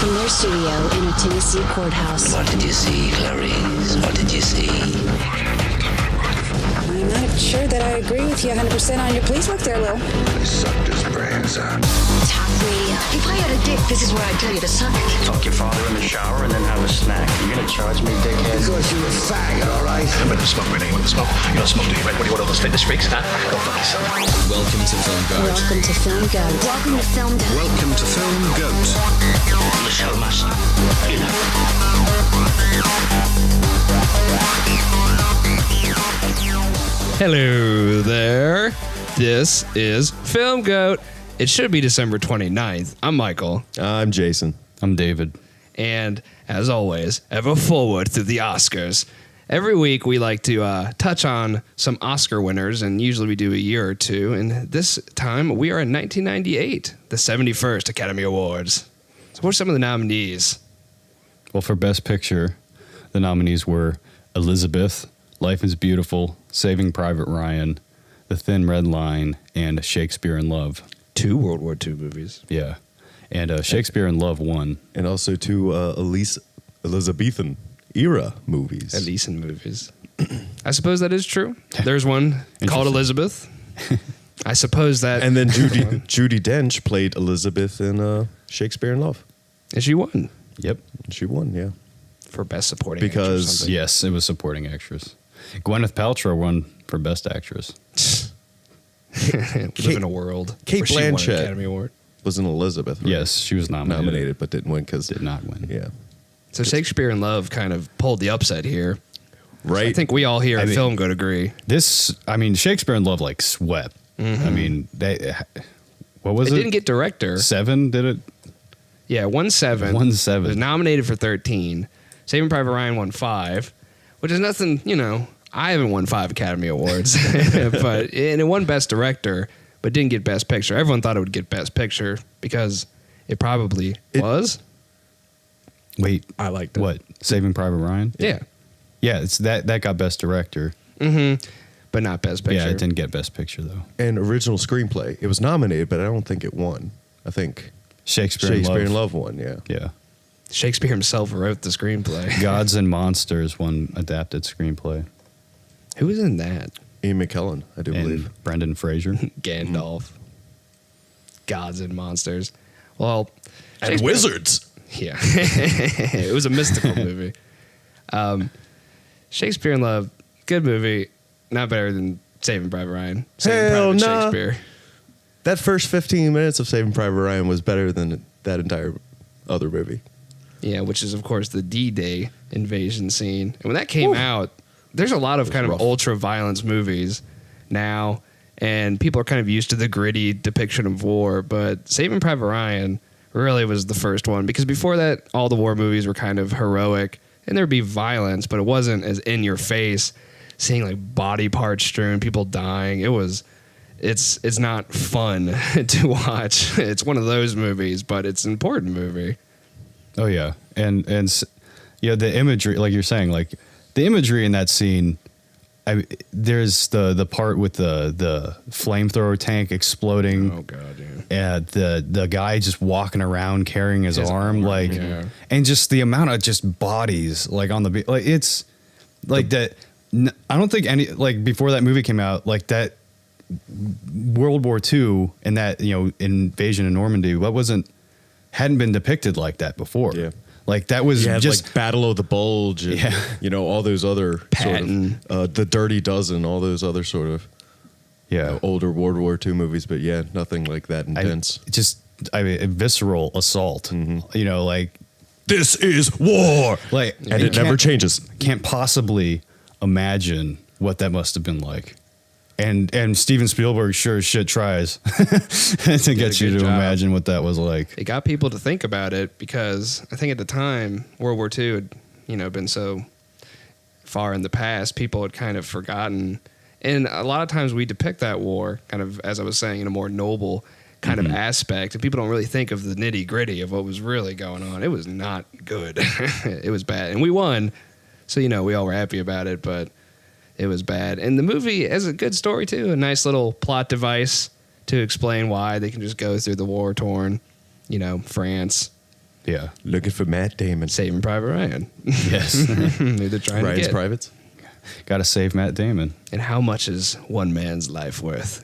from their studio in a Tennessee courthouse. What did you see, Clarice? What did you see? I'm not sure that I agree with you 100% on your police work there, Lil. They sucked his brains out. Talk radio. If I had a dick, this is where I'd tell you to suck it. Fuck your father in the shower and then have a snack. You're gonna charge me, dickhead? Because you're a faggot, all right? When the smoke, when you want the smoke, you don't smoke, do you? What do you want all those fitness freaks, huh? Go fuck yourself. Welcome to Filmgoat. Welcome to Filmgoat. Welcome to Filmgoat. Welcome to Filmgoat. I'm the showmaster. You know. Hello there. This is Filmgoat. It should be December 29th. I'm Michael. I'm Jason. I'm David. And as always, ever forward through the Oscars. Every week we like to touch on some Oscar winners, and usually we do a year or two. And this time we are in 1998, the 71st Academy Awards. So what are some of the nominees? Well, for Best Picture, the nominees were Elizabeth, Life is Beautiful, Saving Private Ryan, The Thin Red Line, and Shakespeare in Love. 2 World War II movies. Yeah. And Shakespeare in Love won. And also two Elizabethan era movies. Elysian movies. I suppose that is true. There's one called Elizabeth. I suppose that. And then Judi Dench played Elizabeth in Shakespeare in Love. And she won. Yep. She won, yeah. For Best Supporting Because- Actress or something. Yes, it was supporting actress. Gwyneth Paltrow won for Best Actress. We live in a world. Kate where she won an Blanchett. Academy Award. Was an Elizabeth. Right? Yes, she was nominated. But didn't win because Did not win. Yeah. So Shakespeare in Love kind of pulled the upset here. Right. I think we all here at mean- Filmgoat agree. Shakespeare in Love like swept. I mean, what was It it? didn't get director. 7, did it? Yeah, won 7. Won 7. It was nominated for 13. Saving Private Ryan won 5, which is nothing, I haven't won 5 Academy Awards. And it won Best Director, but didn't get Best Picture. Everyone thought it would get Best Picture because it probably was. Wait, I liked it. what? Saving Private Ryan? Yeah. Yeah, it's that got Best Director. But not Best Picture. Yeah, it didn't get Best Picture though. And original screenplay. It was nominated, but I don't think it won. I think Shakespeare in Love won, yeah. Yeah. Shakespeare himself wrote the screenplay. Gods and Monsters won adapted screenplay. Who was in that? Ian McKellen, I do believe. And Brendan Fraser. Gandalf. Gods and Monsters. Well, And Shakespeare- Wizards. Yeah. It was a mystical movie. Shakespeare in Love, good movie. Not better than Saving Private Ryan. Saving Hell Private nah. Shakespeare. That first 15 minutes of Saving Private Ryan was better than that entire other movie. Yeah, which is, of course, the D-Day invasion scene. And when that came out, there's a lot of kind rough. of ultra-violence movies now, and people are kind of used to the gritty depiction of war, but Saving Private Ryan really was the first one, because before that, all the war movies were kind of heroic, and there'd be violence, but it wasn't as in your face, seeing like body parts strewn, people dying. It's not fun to watch. It's one of those movies, but it's an important movie. Oh yeah, and the imagery, like you're saying, like the imagery in that scene. There's the part with the flamethrower tank exploding. Oh god, yeah. And the guy just walking around carrying his arm, like, yeah. and just the amount of just bodies like on the like it's like that. I don't think any like before that movie came out, like that World War II and that invasion of Normandy, hadn't been depicted like that before. Yeah. Like that was just like Battle of the Bulge and, all those other Patton. sort of, The Dirty Dozen, all those other sort of older World War II movies, but yeah, nothing like that intense. A visceral assault, like This is war! like, And it never changes. Can't possibly imagine what that must have been like. And Steven Spielberg sure as shit tries to get you to job. imagine what that was like. It got people to think about it because I think at the time World War II had, been so far in the past, people had kind of forgotten. And a lot of times we depict that war kind of, as I was saying, in a more noble kind of aspect. And people don't really think of the nitty gritty of what was really going on. It was not good. It was bad. And we won. So, we all were happy about it, but it was bad. And the movie has a good story, too. A nice little plot device to explain why they can just go through the war-torn, France Yeah. Looking for Matt Damon. Saving Private Ryan. Yes. Who they're trying to Ryan's get. Privates. Got to save Matt Damon. And how much is one man's life worth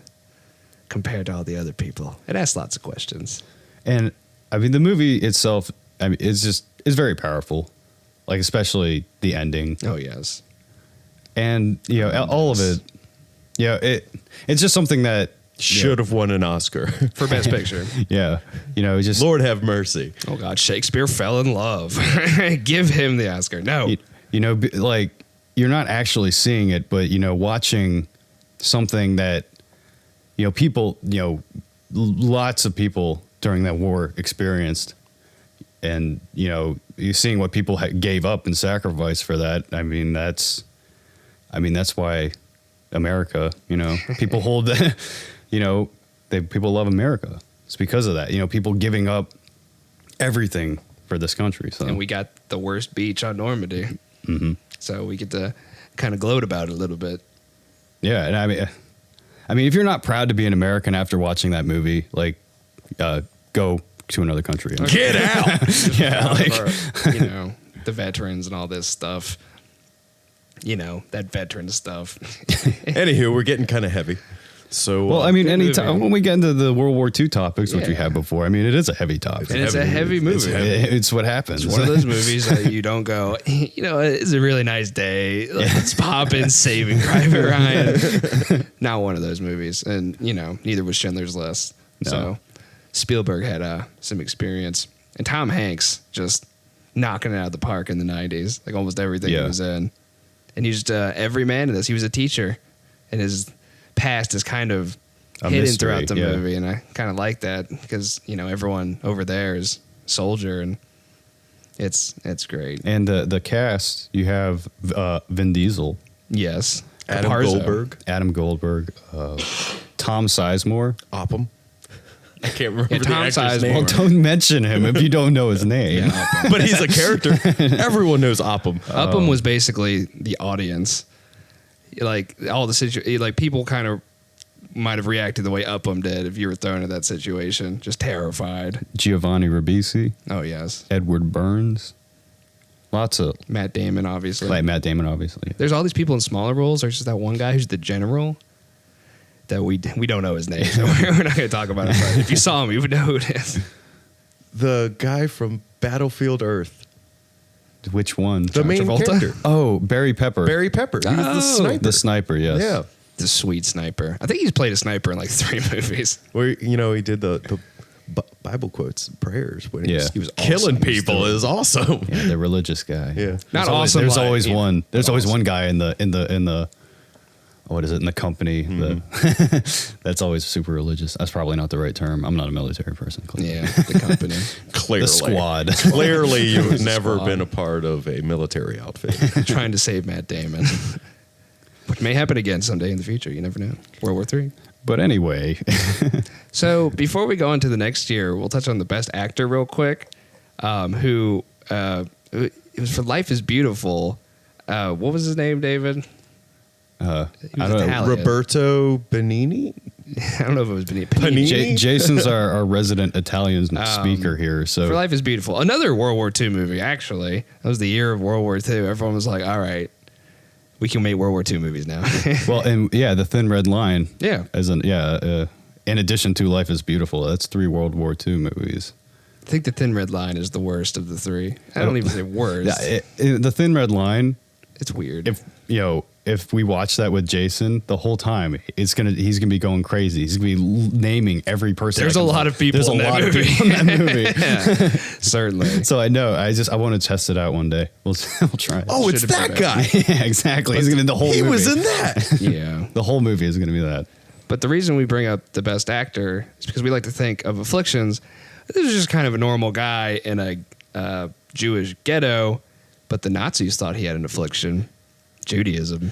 compared to all the other people? It asks lots of questions. And I mean, the movie itself, I mean, it's very powerful. Like, especially the ending. Oh, yes. And, you know, all of it. Yeah, it's just something that Should have won an Oscar. For Best Picture. Yeah. You know, just Lord have mercy. Oh, God. Shakespeare fell in love. Give him the Oscar. No. you know, like, you're not actually seeing it, but, you know, watching something that, you know, people, you know, lots of people during that war experienced. And, you know, you're seeing what people gave up and sacrificed for that. I mean, that's why America, you know, people hold that, you know, people love America. It's because of that, you know, people giving up everything for this country. So. And we got the worst beach on Normandy. Mm-hmm. So we get to kind of gloat about it a little bit. Yeah. And I mean, if you're not proud to be an American after watching that movie, like, go to another country. Get out. Yeah. Like, For, you know, the veterans and all this stuff. You know, that veteran stuff. Anywho, we're getting kind of heavy. So, well, I mean, good anytime movie. when we get into the World War II topics, which we Yeah. had before, I mean, it is a heavy topic. And it's a heavy movie. It's what happens. It's one of those movies that you don't go, you know, it's a really nice day. Let's pop in Saving Private Ryan. Not one of those movies. And, you know, neither was Schindler's List. No. So Spielberg had some experience. And Tom Hanks just knocking it out of the park in the 90s, like almost everything he was in. And he's just every man in this. He was a teacher. And his past is kind of hidden mystery, throughout the yeah. movie. And I kind of like that because, you know, everyone over there is soldier and it's great. And the cast, you have Vin Diesel, Yes. Adam Adam Goldberg, Tom Sizemore. Oppum. I can't remember Yeah, the Tom actor's Sizemore. name. Well, don't mention him if you don't know his name. Yeah, But he's a character. Everyone knows Oppum. Upham was basically the audience. Like all the like people kind of might have reacted the way Upham did if you were thrown in that situation, just terrified. Giovanni Ribisi, Oh yes, Edward Burns, lots of Matt Damon, obviously. like Matt Damon, obviously. There's all these people in smaller roles. There's just that one guy who's the general that we don't know his name, so we're not going to talk about it. But if you saw him, you would know who it is. The guy from Battlefield Earth. Which one? The main Travolta? character. Oh, Barry Pepper. Barry Pepper. He was the Oh. sniper. The sniper, yes. Yeah. The sweet sniper. I think he's played a sniper in like 3 movies. Where, you know, he did the Bible quotes, prayers. When Yeah. he was awesome. killing He was people. doing- It was awesome. Yeah, the religious guy. Yeah. Not There's always, awesome. There's like, always you know, one. There's always awesome. one guy in the what is it, in the company? That's always super religious. That's probably not the right term. I'm not a military person. Clearly. Yeah, the company. Clearly. The squad. Clearly, you've never squad. been a part of a military outfit. Trying to save Matt Damon. Which may happen again someday in the future. You never know. World War III. But anyway, So before we go into the next year, we'll touch on the best actor real quick. Who it was for Life is Beautiful. What was his name, David? He was I don't know. Italian. Roberto Benigni? I don't know if it was Benini. Panini? Jason's our resident Italian speaker here. So For Life is Beautiful. Another World War II movie, actually. That was the year of World War II. Everyone was like, all right, we can make World War II movies now. well, and yeah, The Thin Red Line. Yeah. In addition to Life is Beautiful, that's 3 World War II movies. I think The Thin Red Line is the worst of the 3. I don't even say worst. Yeah, The Thin Red Line. It's weird. If we watch that with Jason the whole time, he's gonna be going crazy. He's gonna be naming every person. There's a lot of people There's in a that lot movie. of people in that movie. Yeah, certainly. So I know. I want to test it out one day. We'll try it. Oh, it's Should've that been guy. yeah, exactly. He's gonna the whole. He movie. was in that. Yeah. The whole movie is gonna be that. But the reason we bring up the best actor is because we like to think of Afflictions. This is just kind of a normal guy in a Jewish ghetto, but the Nazis thought he had an affliction. Judaism.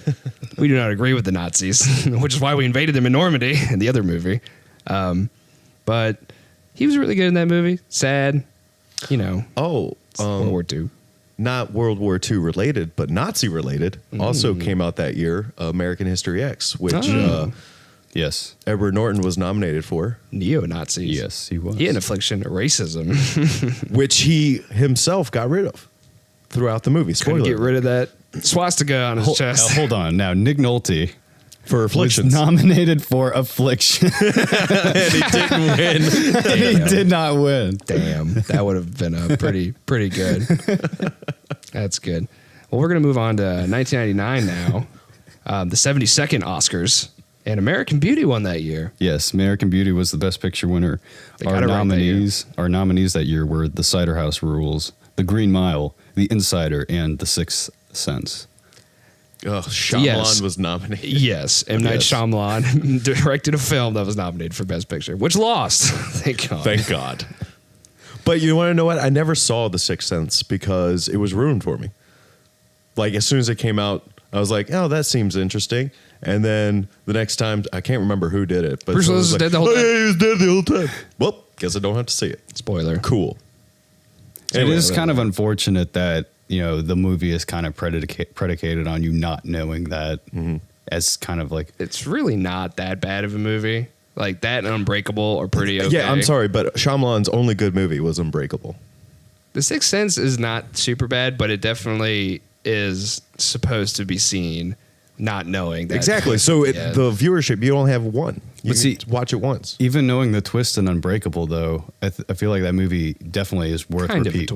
We do not agree with the Nazis, which is why we invaded them in Normandy in the other movie. But he was really good in that movie. Sad, you know. Oh, World War II. not World War II related, but Nazi related. Also came out that year, American History X, which Yes. Edward Norton was nominated for, Neo-Nazis. Yes, he was. He had an affliction of racism. which he himself got rid of throughout the movie. Couldn't Spoiler get rid of that swastika on his chest. Hold on. Now, Nick Nolte for was Afflictions. nominated for Affliction. And he didn't win. He did not win. Damn, that would have been a pretty good. That's good. Well, we're gonna move on to 1999 now. The 72nd Oscars, and American Beauty won that year. Yes, American Beauty was the Best Picture winner. They got it right Our nominees that year were The Cider House Rules, The Green Mile, The Insider, and The Sixth Sense. Oh, Shyamalan Yes. was nominated. Yes, M. Night Yes. Shyamalan directed a film that was nominated for Best Picture, which lost. Thank God. Thank God. But you want to know what? I never saw The Sixth Sense because it was ruined for me. Like, as soon as it came out, I was like, oh, that seems interesting. And then the next time, I can't remember who did it. But Bruce someone Willis was was dead the whole oh, time. yeah, he was dead the whole time. Well, guess I don't have to see it. Spoiler. Cool. It is kind of unfortunate that, you know, the movie is kind of predicated on you not knowing that as kind of like... It's really not that bad of a movie. Like, that and Unbreakable are pretty okay. Yeah, I'm sorry, but Shyamalan's only good movie was Unbreakable. The Sixth Sense is not super bad, but it definitely is supposed to be seen not knowing that. Exactly. So Yeah. the viewership, you only have one. You But see- can watch it once. Even knowing the twist in Unbreakable, though, I feel like that movie definitely is worth kind of a repeat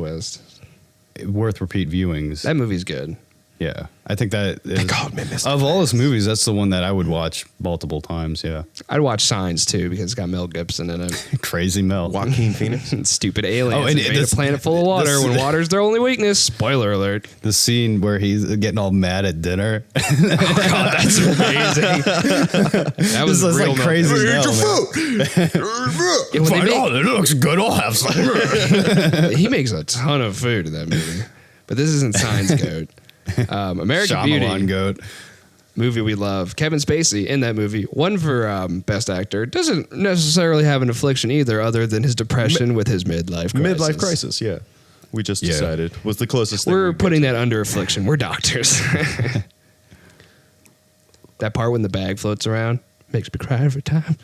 viewings. That movie's good. Yeah, I think that is, God, man, this- of all his movies, that's the one that I would watch multiple times. Yeah, I'd watch Signs too because it's got Mel Gibson in it. Crazy Mel. Joaquin Phoenix. Stupid aliens. Oh, and that made this- a planet full of water this- when water's their only weakness. Spoiler alert. The scene where he's getting all mad at dinner. God, that's amazing. That was This is real like Mel crazy Gibson. Mel, man. Yeah, when they make- it looks good. I'll have some. he makes a ton of food in that movie. But this isn't Signs Goat. American Shyamalan Beauty, goat. movie we love. Kevin Spacey in that movie won for Best Actor. Doesn't necessarily have an affliction either, other than his depression with his midlife crisis. Midlife crisis, yeah. We just decided was the closest thing. We're we putting that under affliction. We're doctors. That part when the bag floats around makes me cry every time.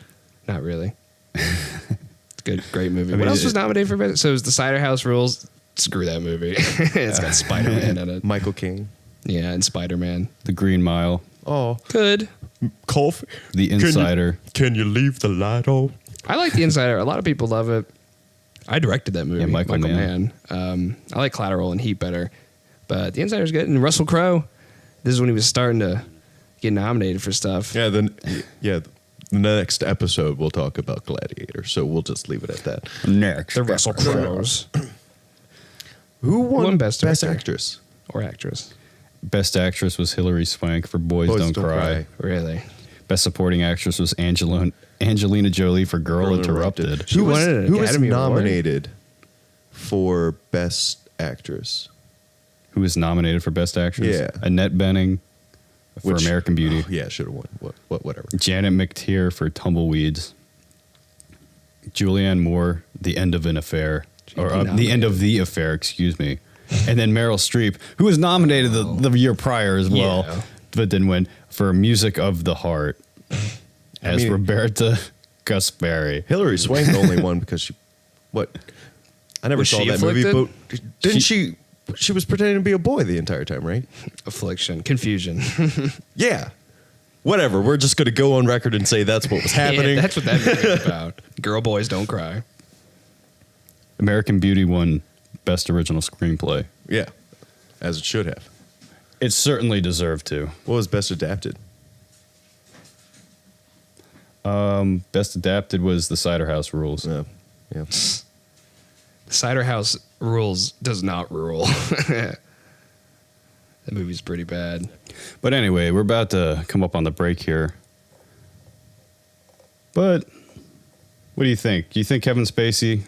Not really. It's good, great movie. What else was nominated for Best? So it was The Cider House Rules. Screw that movie. It's got Spider-Man in it. Michael King. Yeah, and Spider-Man. The Green Mile. Oh, Good. Colf. The Insider. Can you leave the light on? I like The Insider. A lot of people love it. I directed that movie. Yeah, Michael Mann. I like Collateral and Heat better. But The Insider's good. And Russell Crowe, this is when he was starting to get nominated for stuff. Yeah, the next episode we'll talk about Gladiator, so we'll just leave it at that. Next. The Russell Crowes. Who won Best Best Director? Actress? Or actress. Best Actress was Hilary Swank for Boys Don't Cry. Really. Best Supporting Actress was Angelina Jolie for Girl Interrupted. She won an Who was Academy Award? nominated for Best Actress? Who was nominated for Best Actress? Yeah. Annette Bening for Which- American Beauty. Oh, yeah, should have won. Whatever. Janet McTeer for Tumbleweeds. Julianne Moore, The End of an Affair. Or The End of the Affair, excuse me. And then Meryl Streep, who was nominated the year prior as well, Yeah. but didn't win, for Music of the Heart as Roberta Gasperi. Hillary Swank only won because she. What? I never Was saw she that movie, afflicted? but didn't she? She was pretending to be a boy the entire time, right? Affliction. Confusion. Yeah. Whatever. We're just going to go on record and say that's what was happening. Yeah, that's what that movie is about. Girl, boys don't cry. American Beauty won Best Original Screenplay. Yeah, as it should have. It certainly deserved to. What was Best Adapted? Best Adapted was The Cider House Rules. Yeah. The Cider House Rules does not rule. That movie's pretty bad. But anyway, we're about to come up on the break here. But what do you think? Do you think Kevin Spacey,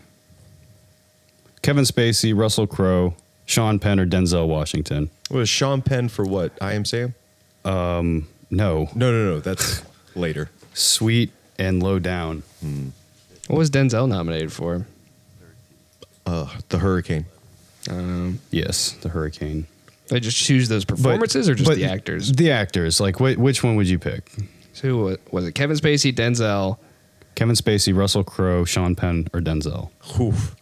Russell Crowe, Sean Penn, or Denzel Washington? Was Sean Penn for what? I Am Sam? No. No. That's later. Sweet and Low Down. What was Denzel nominated for? The Hurricane. Yes, The Hurricane. They just choose those performances or just the actors? The actors. Like, which one would you pick? So who was it? Kevin Spacey, Denzel. Kevin Spacey, Russell Crowe, Sean Penn, or Denzel. Oof.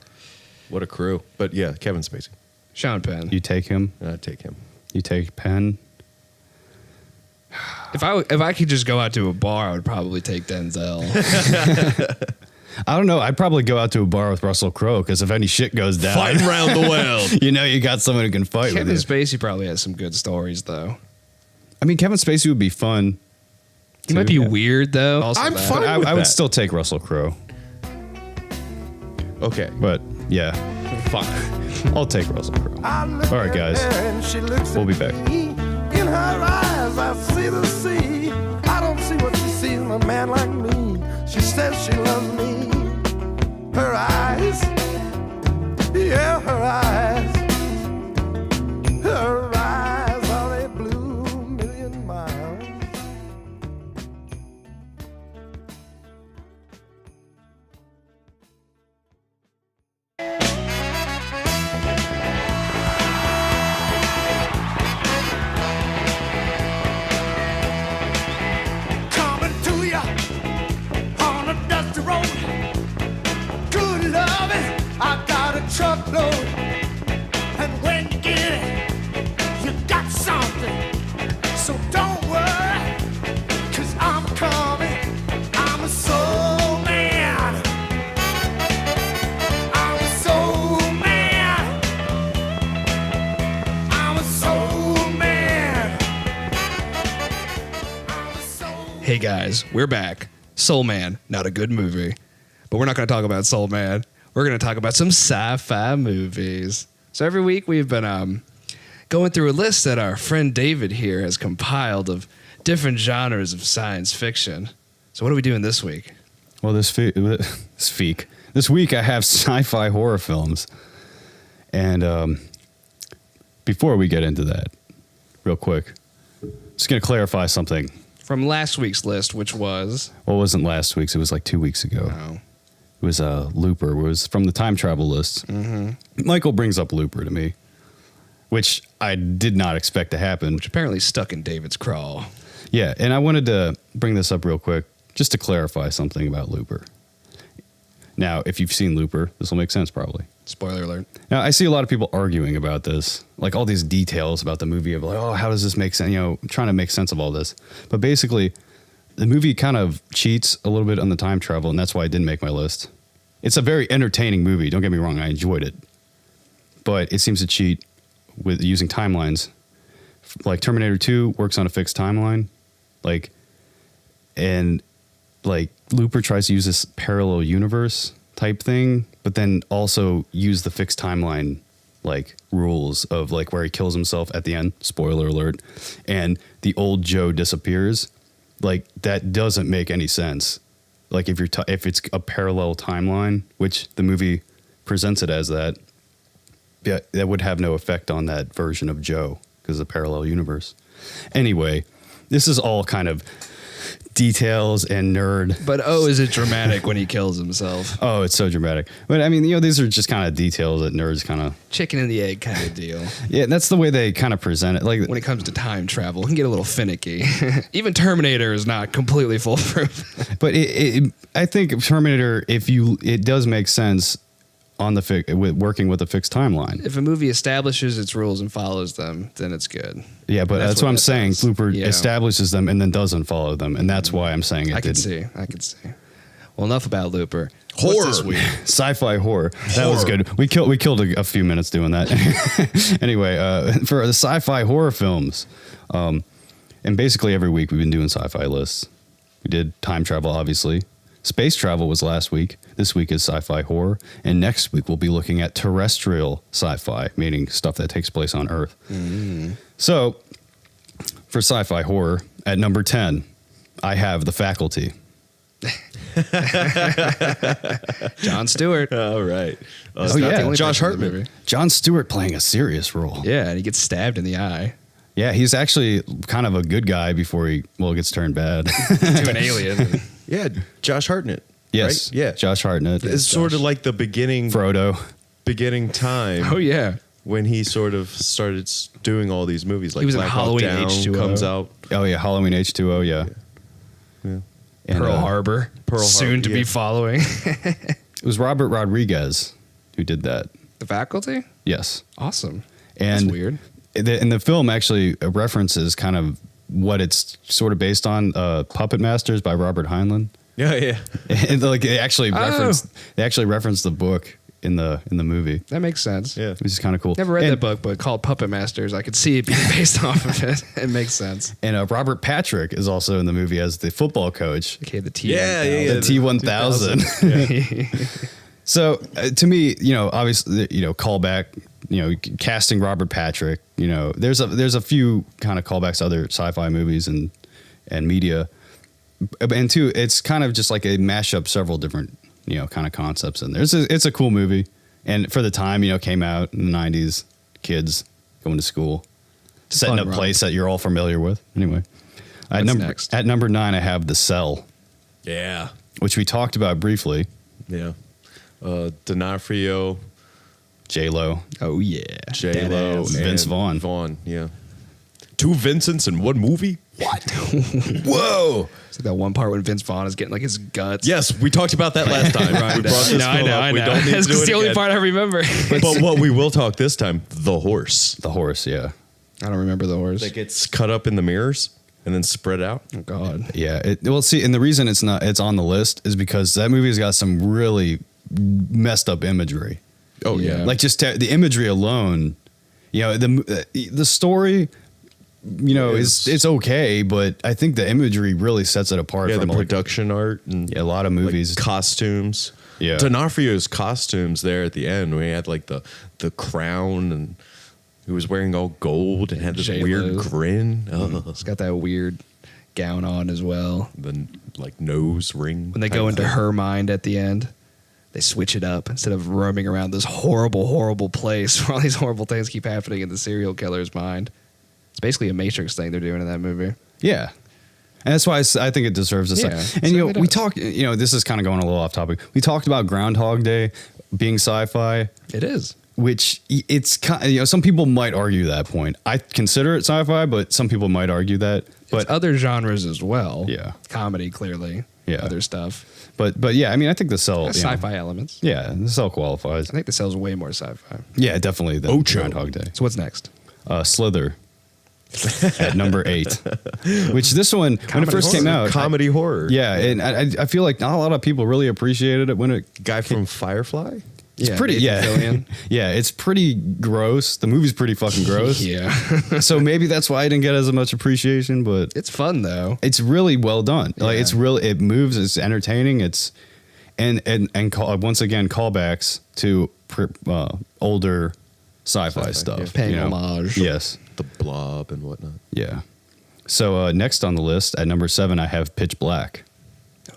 What a crew. But yeah, Kevin Spacey. Sean Penn. You take him. I'd take him. You take Penn. If I could just go out to a bar, I would probably take Denzel. I don't know. I'd probably go out to a bar with Russell Crowe because if any shit goes down, Fighting around the world. you know you got someone who can fight Kevin with you. Spacey probably has some good stories, though. I mean, Kevin Spacey would be fun. He might be weird, though. Also I'm that. fine. I with would that. still take Russell Crowe. Okay. But yeah, Fine. I'll take Russell Crowe. All right, guys. We'll be back. In her eyes, I see the sea. I don't see what she sees in a man like me. She says she loves me. Her eyes, yeah, her eyes. Her eyes are a blue million miles. Coming to ya on a dusty road. Good loving, I got a truckload. And when you get it, you got something. So don't worry, 'cause I'm coming. I'm a soul man. I'm a soul man. I'm a soul man. I'm a soul man. Hey guys, we're back. Soul Man, not a good movie. But we're not going to talk about Soul Man. We're going to talk about some sci-fi movies. So every week we've been going through a list that our friend David here has compiled of different genres of science fiction. So what are we doing this week? Well, this week I have sci-fi horror films, and before we get into that, real quick, just gonna clarify something. From last week's list, which was... Well, it wasn't last week's; it was like 2 weeks ago. Oh. It was Looper. It was from the time travel list. Mm-hmm. Michael brings up Looper to me, which I did not expect to happen. Which apparently stuck in David's craw. Yeah, and I wanted to bring this up real quick just to clarify something about Looper. Now, if you've seen Looper, this will make sense probably. Spoiler alert. Now, I see a lot of people arguing about this, like all these details about the movie of like, oh, how does this make sense? You know, trying to make sense of all this. But basically, the movie kind of cheats a little bit on the time travel, and that's why it didn't make my list. It's a very entertaining movie. Don't get me wrong. I enjoyed it. But it seems to cheat with using timelines. Like Terminator 2 works on a fixed timeline. And Looper tries to use this parallel universe type thing, but then also use the fixed timeline rules of where he kills himself at the end, spoiler alert, and the old Joe disappears. That doesn't make any sense. If it's a parallel timeline, which the movie presents it as that, yeah, that would have no effect on that version of Joe because it's a parallel universe. Anyway, this is all kind of details and nerd. But is it dramatic when he kills himself? Oh, it's so dramatic. But I mean, these are just kind of details that nerds kind of... Chicken and the egg kind of deal. Yeah, that's the way they kind of present it. When it comes to time travel, it can get a little finicky. Even Terminator is not completely foolproof. But I think Terminator, it does make sense on working with a fixed timeline. If a movie establishes its rules and follows them, then it's good. Yeah, but that's what I'm saying. Does. Looper Yeah. establishes them and then doesn't follow them, and that's why I'm saying it. I can see. Well, enough about Looper. Horror. What's this week? Sci-fi horror. That was good. We killed a few minutes doing that. Anyway, for the sci-fi horror films, and basically every week we've been doing sci-fi lists. We did time travel, obviously. Space travel was last week. This week is sci-fi horror. And next week we'll be looking at terrestrial sci-fi, meaning stuff that takes place on Earth. Mm. So for sci-fi horror, at number 10, I have The Faculty. John Stewart. All right. That's not the only Josh person in the Hartnett. movie. John Stewart playing a serious role. Yeah, and he gets stabbed in the eye. Yeah, he's actually kind of a good guy before he gets turned bad. To an alien. Yeah, Josh Hartnett. Yes. Right? Yeah. Josh Hartnett. It's sort of like the beginning time. Oh, yeah. When he sort of started doing all these movies, like He was in Black Hawk Halloween Down H2O. comes out. Oh yeah, Halloween H2O. Yeah. And, Pearl Harbor. Soon to be following. It was Robert Rodriguez who did that. The Faculty? Yes. Awesome. And That's weird. And the film actually references kind of what it's sort of based on, Puppet Masters by Robert Heinlein. Yeah. And like they actually referenced the book in the movie. That makes sense. Yeah. Which is kind of cool. Never read And- that book, but called Puppet Masters. I could see it being based off of it. It makes sense. And Robert Patrick is also in the movie as the football coach. Okay, the T. The T-1000. So to me, obviously, callback, casting Robert Patrick, there's a few kind of callbacks to other sci-fi movies and media. And two, it's kind of just like a mashup several different, kind of concepts in there. It's a cool movie. And for the time, came out in the 90s, kids going to school, setting fun a run. place that you're all familiar with. Anyway, Next? at number 9, I have The Cell, Yeah. which we talked about briefly. Yeah. D'Onofrio, J-Lo. Oh, yeah. J-Lo, Vince Vaughn. Vaughn, yeah. 2 Vincents in one movie? Whoa! It's like that one part when Vince Vaughn is getting like his guts. Yes, we talked about that last time. We brought this I film know. up. We don't need That's to do it the only again. part I remember. But what we will talk this time, the horse. The horse, yeah. I don't remember the horse. That gets cut up in the mirrors and then spread out. Oh, God. Yeah. Well, see, and the reason it's on the list is because that movie's got some really messed up imagery. Oh, yeah. Like just the imagery alone, the story, it's okay, but I think the imagery really sets it apart Yeah, from the production art and a lot of movies. costumes. Yeah. D'Onofrio's costumes there at the end, where he had like the crown and he was wearing all gold and had this J-Lo. weird grin. It's got that weird gown on as well. The like nose ring. When they go into her mind at the end, they switch it up instead of roaming around this horrible, horrible place where all these horrible things keep happening in the serial killer's mind. It's basically a Matrix thing they're doing in that movie. Yeah. And that's why I think it deserves a Yeah, second. And, we does. talked, this is kind of going a little off topic. We talked about Groundhog Day being sci-fi. It is. Which it's kind of, some people might argue that point. I consider it sci-fi, but some people might argue that. But It's other genres as well. Yeah. Comedy, clearly. Yeah. Other stuff. but yeah, I mean, I think The Cell, Has sci-fi elements. Yeah, The Cell qualifies. I think The Cell's way more sci-fi. Yeah, definitely. The Ocho. Groundhog Day. So what's next? Slither at number 8. Which this one, when it first came out, comedy horror. yeah, and I feel like not a lot of people really appreciated it when it. Guy from Firefly. It's pretty, yeah, Fillion. yeah. It's pretty gross. The movie's pretty fucking gross. Yeah. So maybe that's why I didn't get as much appreciation, but It's fun, though. it's really well done. Like Yeah. it's really, it moves. It's entertaining. It's once again callbacks to older sci-fi stuff. yeah. Paying homage. Yes. The Blob and whatnot. Yeah. So next on the list at number 7, I have Pitch Black,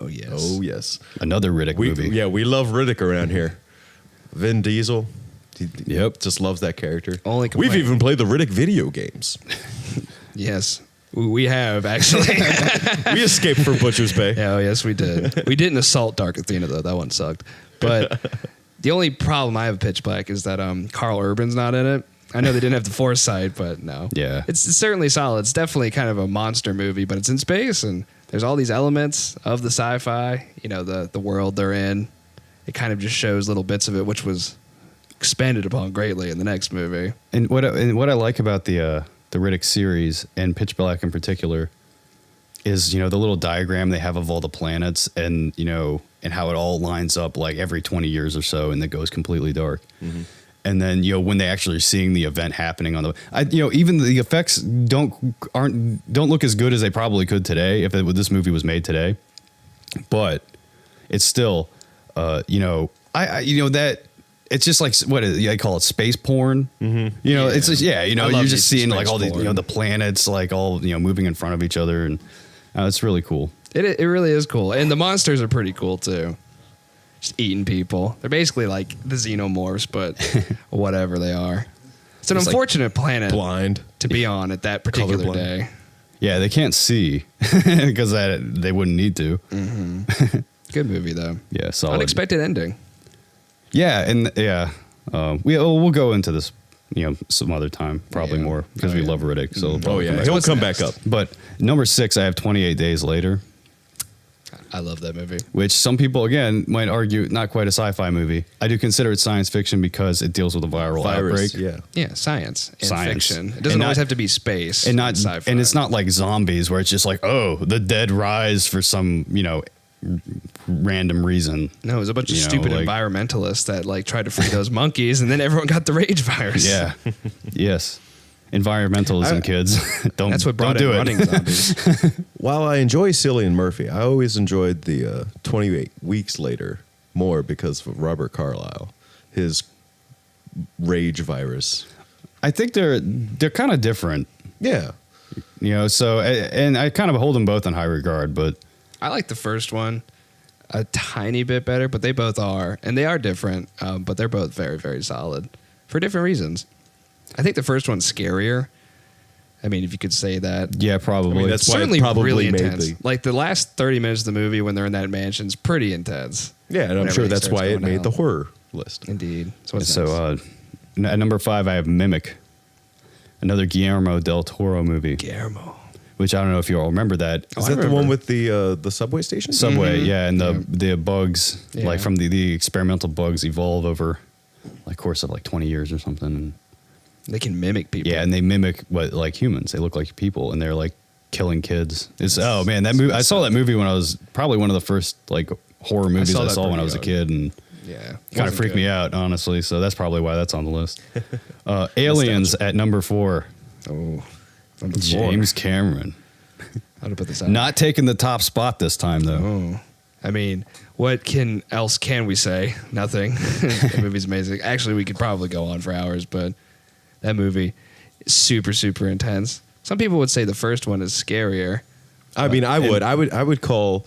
Oh, yes. Oh yes. another Riddick movie. Yeah, we love Riddick around here. Vin Diesel. Yep. Just loves that character. Only We've complaint- even played the Riddick video games. Yes. We have, actually. We escaped from Butcher's Bay. Oh, yes, we did. We didn't assault Dark Athena, though. That one sucked. But the only problem I have with Pitch Black is that Carl Urban's not in it. I know they didn't have the foresight, but no. Yeah. It's certainly solid. It's definitely kind of a monster movie, but it's in space, and there's all these elements of the sci-fi, the world they're in. It kind of just shows little bits of it, which was expanded upon greatly in the next movie. And what I like about the Riddick series and Pitch Black in particular is the little diagram they have of all the planets and and how it all lines up like every 20 years or so and it goes completely dark. Mm-hmm. And then when they actually seeing the event happening on even the effects don't look as good as they probably could today if this movie was made today, but it's still that. It's just like what they call it, space porn. Mm-hmm. It's just you're just seeing like all the the planets like all moving in front of each other, and it's really cool. It really is cool, and the monsters are pretty cool too. Just eating people. They're basically like the xenomorphs, but whatever they are. It's an unfortunate planet Blind. to be on at that particular Colorblind. day. Yeah, they can't see because they wouldn't need to. Mm-hmm. Good movie though. Yeah, solid. Unexpected ending. Yeah, and we'll go into this, some other time, probably Yeah. more because we love Riddick. So we'll Oh probably yeah, come back. he'll What's come next? back up. But number 6, I have 28 Days Later. I love that movie. which some people again might argue not quite a sci-fi movie. I do consider it science fiction because it deals with a viral outbreak. Yeah. Yeah, science and Science. fiction. It And doesn't not- always have to be space And not sci-fi. and it's not like zombies where it's just like, oh, the dead rise for some, random reason. No, it was a bunch of You know, stupid like- environmentalists that like tried to free those monkeys, and then everyone got the rage virus. Yeah. Yes. Environmentalism, kids. don't That's what brought don't in do it. running zombies. While I enjoy Cillian Murphy, I always enjoyed the 28 Weeks Later more because of Robert Carlyle, his rage virus. I think they're kind of different, Yeah. so and I kind of hold them both in high regard, but I like the first one a tiny bit better, but they both are, and they are different, but they're both very, very solid for different reasons. I think the first one's scarier. I mean, if you could say that. yeah, probably. I mean, that's why it Certainly probably really made intense. the- Like the last 30 minutes of the movie when they're in that mansion is pretty intense. Yeah, and I'm Whenever sure he that's starts why it going made the out. horror list. Indeed. So, what's So next? at number 5, I have Mimic, another Guillermo del Toro movie, Guillermo. which I don't know if you all remember that. Is that the one with the subway station? Subway, Mm-hmm. yeah, and the bugs, Yeah. like from the experimental bugs evolve over like course of like 20 years or something. And They can mimic people. yeah, and they mimic what like humans. They look like people, and they're like killing kids. Oh man, that movie! I saw that movie when I was probably one of the first like horror movies saw I that saw when I pretty was a young. kid, and Yeah. kind of Wasn't freaked good. me out, honestly. So that's probably why that's on the list. Aliens at number 4. Oh. Number 4. James Cameron, How to put this out? not taking the top spot this time though. Oh. I mean, what else can we say? Nothing. The movie's amazing. Actually, we could probably go on for hours, but that movie is super, super intense. Some people would say the first one is scarier. I mean, I would call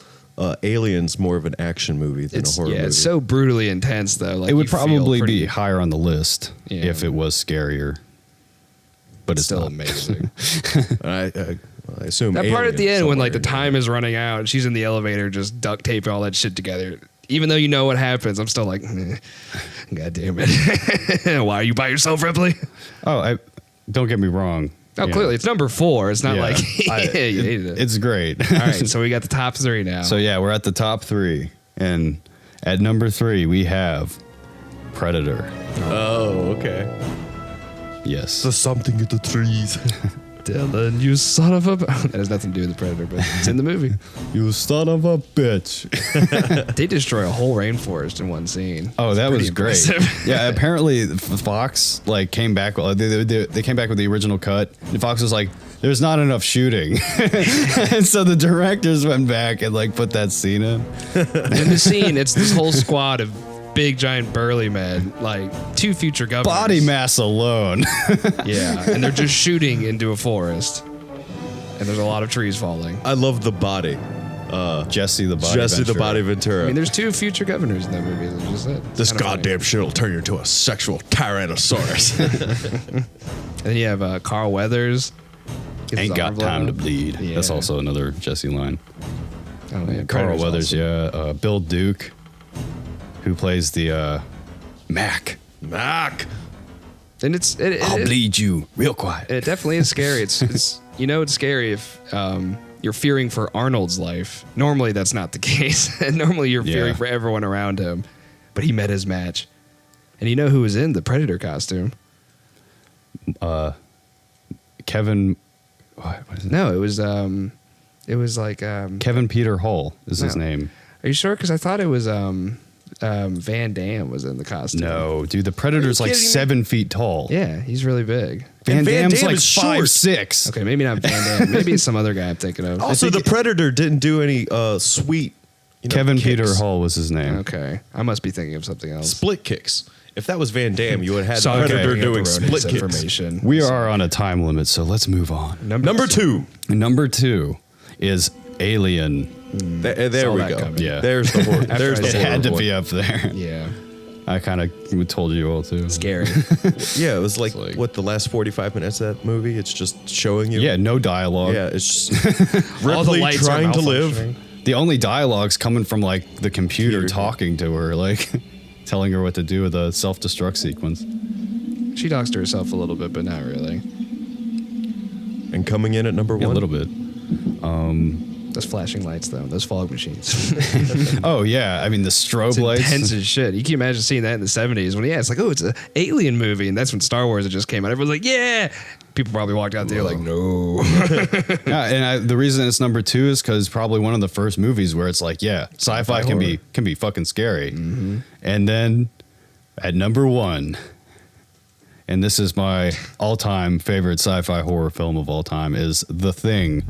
Aliens more of an action movie than a horror movie. It's so brutally intense though. Like It would you feel probably pretty- be higher on the list Yeah. if it was scarier, but it's still not. amazing. I assume That part at the Aliens end when like the somewhere in time is running out and she's in the elevator just duct taping all that shit together. Even though you know what happens, I'm still like, God damn it. Why are you by yourself, Ripley? Oh, don't get me wrong. Oh, You clearly know, it's number 4. It's not yeah, like you hated it. It's great. All right, so we got the top 3 now. So yeah, we're at the top 3, and at number 3 we have Predator. Oh, okay. Yes. There's something in the trees. Dylan, you son of a... That has nothing to do with the Predator, but it's in the movie. You son of a bitch. They destroy a whole rainforest in one scene. Oh, It's that pretty was great. impressive. Yeah, apparently Fox like came back. They came back with the original cut, and Fox was like, "There's not enough shooting," and so the directors went back and like put that scene in. In the scene, it's this whole squad of big, giant, burly men, like 2 future governors. Body mass alone. Yeah, and they're just shooting into a forest. And there's a lot of trees falling. I love the body. Jesse the Body Jesse the Ventura. Body Ventura. I mean, there's 2 future governors in that movie. That's just it. It's this kinda funny. goddamn shit will turn you into a sexual tyrannosaurus. And then you have Carl Weathers. Gets his Ain't got arm time to blown up. bleed. Yeah. That's also another Jesse line. Oh, yeah, Carl Predator's Weathers, awesome. yeah. Bill Duke, who plays the Mac. Mac. And it I'll is- bleed you real quiet. It definitely is scary. It's it's scary if you're fearing for Arnold's life. Normally that's not the case. Normally you're fearing Yeah. for everyone around him. But he met his match. And you know who was in the Predator costume? Kevin, what is it? No, it was like Kevin Peter Hall is his No. name. Are you sure? Because I thought it was Van Damme was in the costume. No, dude, the Predator's like kidding me? 7 feet tall. Yeah, he's really big. Van And Van Damme's Damme like is short. 5'6". Okay, maybe not Van Damme. Maybe it's some other guy I'm thinking of. Also, the Predator didn't do any sweet. Kevin kicks. Peter Hall was his name. Okay, I must be thinking of something else. Split kicks. If that was Van Damme, you would have had Sorry, the Predator bringing up doing erroneous split kicks. information. We are on a time limit, so let's move on. Number 2. Number 2 is Alien. There Saw we that go. coming. Yeah. There's the horror. There's I the It said horror had to one. be up there. Yeah, I kind of told you all too. scary. Yeah, it was like, like- what, the last 45 minutes of that movie? It's just showing you. Yeah, no dialogue. Yeah, it's just All the Ripley lights are trying to live. malfunctioning. The only dialogue's coming from like the computer talking to her, like telling her what to do with a self-destruct sequence. She talks to herself a little bit, but not really. And coming in at number 1. Yeah, a little bit. Those flashing lights, though, those fog machines. Oh yeah, I mean the strobe It's lights. intense as shit. You can imagine seeing that in the 70s when, it's like, oh, it's an alien movie. And that's when Star Wars had just came out. Everyone's like, yeah. People probably walked out there like, no. Yeah, and the reason it's number 2 is because probably one of the first movies where it's like, yeah, sci-fi can be fucking scary. Mm-hmm. And then at number 1, and this is my all-time favorite sci-fi horror film of all time, is The Thing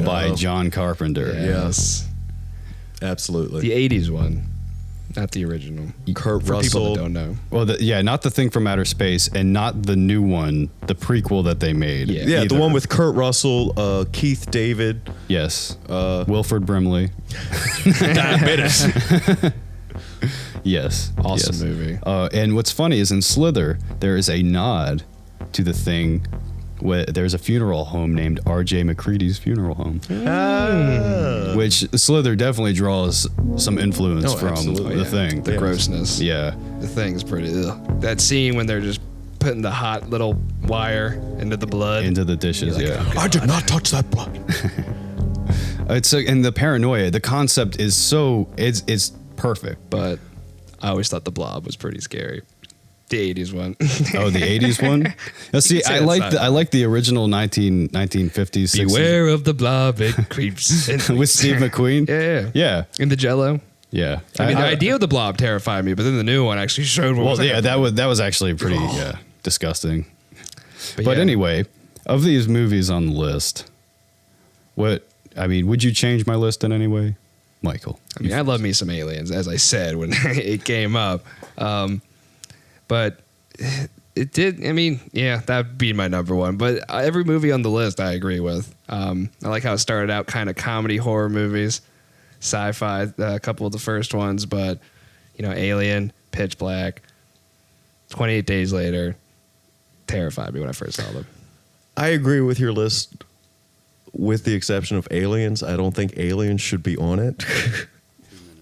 by John Carpenter. Yes. Absolutely. The 80s one, not the original. Kurt For people Russell. that don't know. Well, not The Thing from Outer Space, and not the new one, the prequel that they made. Yeah. Yeah, either. the one with Kurt Russell, Keith David. Yes. Wilford Brimley. Diabetes. Yes. Awesome yes. movie. And what's funny is in Slither, there is a nod to The Thing. Where there's a funeral home named R.J. McCready's Funeral Home, which Slither definitely draws some influence from absolutely. The Thing. The grossness. Yeah. The Thing's pretty. Ugh. That scene when they're just putting the hot little wire into the blood. Into the dishes, You're like, yeah. I did not touch that blood. And the paranoia, the concept is so it's perfect. But I always thought the Blob was pretty scary. The 80s one. Oh, the 80s one. Now, see, I like the original 1950s. 60s. Beware of the Blob, it creeps in. With Steve McQueen. Yeah. In the Jello. Yeah. I mean, the idea of the Blob terrified me, but then the new one actually showed what was Well, yeah, happening. that was actually pretty disgusting. But yeah. anyway, of these movies on the list, would you change my list in any way, Michael? I mean, I love me some Aliens, as I said when it came up. But it did. I mean, yeah, that'd be my number 1. But every movie on the list, I agree with. I like how it started out kind of comedy horror movies, sci-fi, a couple of the first ones. But Alien, Pitch Black, 28 Days Later, terrified me when I first saw them. I agree with your list, with the exception of Aliens. I don't think Aliens should be on it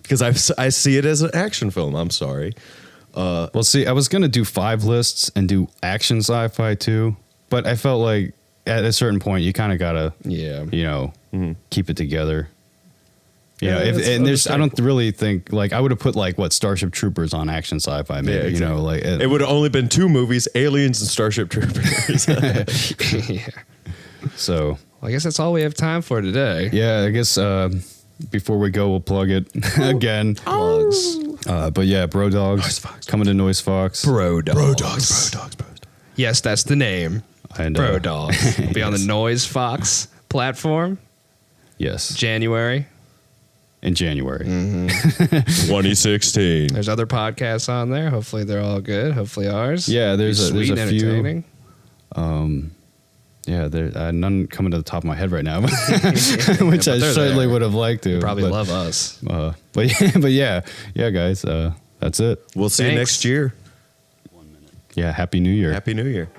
because I see it as an action film. I'm sorry. Well, see, I was gonna do 5 lists and do action sci-fi too, but I felt like at a certain point you kind of gotta, keep it together. I don't really think I would have put Starship Troopers on action sci-fi. Maybe exactly. It would have only been 2 movies: Aliens and Starship Troopers. Yeah. So Well, I guess that's all we have time for today. yeah, I guess before we go, we'll plug it again. Plugs. But yeah, Bro Dogs coming to Noise Fox. Bro Dogs. Yes, that's the name. And, Bro Dogs. We'll be on the yes. Noise Fox platform. Yes, January. in January. 2016. There's other podcasts on there. Hopefully they're all good. Hopefully ours. Yeah, there's Be a sweet and few. entertaining. Yeah, there none coming to the top of my head right now, which I they're certainly there. would have liked to. Probably but, love us. but yeah, guys, that's it. We'll see you Thanks. next year. Yeah, Happy New Year. Happy New Year.